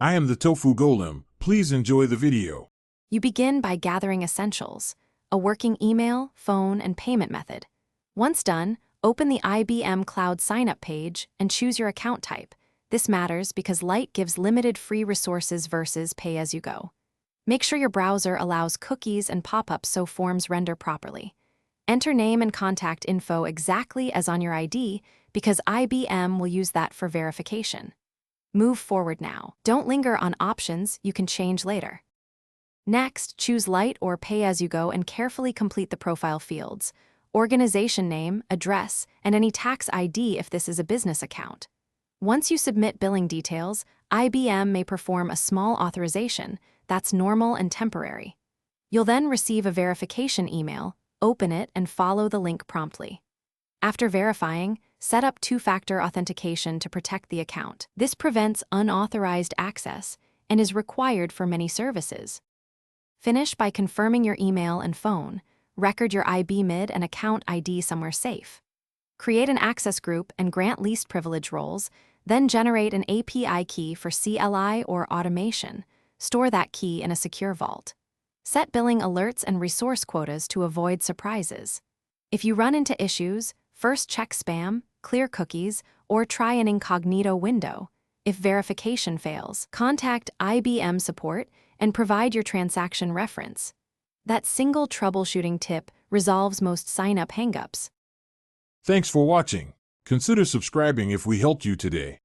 I am the Tofu Golem. Please enjoy the video. You begin by gathering essentials: a working email, phone, and payment method. Once done, open the IBM Cloud sign-up page and choose your account type. This matters because Lite gives limited free resources versus pay-as-you-go. Make sure your browser allows cookies and pop-ups so forms render properly. Enter name and contact info exactly as on your ID because IBM will use that for verification. Move forward now. Don't linger on options you can change later. Next, choose Lite or pay-as-you-go and carefully complete the profile fields: organization name, address, and any tax ID if this is a business account. Once you submit billing details, IBM may perform a small authorization that's normal and temporary. You'll then receive a verification email, open it, and follow the link promptly. After verifying, set up two-factor authentication to protect the account. This prevents unauthorized access and is required for many services. Finish by confirming your email and phone. Record your IBMID and account ID somewhere safe. Create an access group and grant least privilege roles, then generate an API key for CLI or automation. Store that key in a secure vault. Set billing alerts and resource quotas to avoid surprises. If you run into issues, first check spam, clear cookies, or try an incognito window. If verification fails, contact IBM support and provide your transaction reference. That single troubleshooting tip resolves most sign-up hangups. Thanks for watching. Consider subscribing if we helped you today.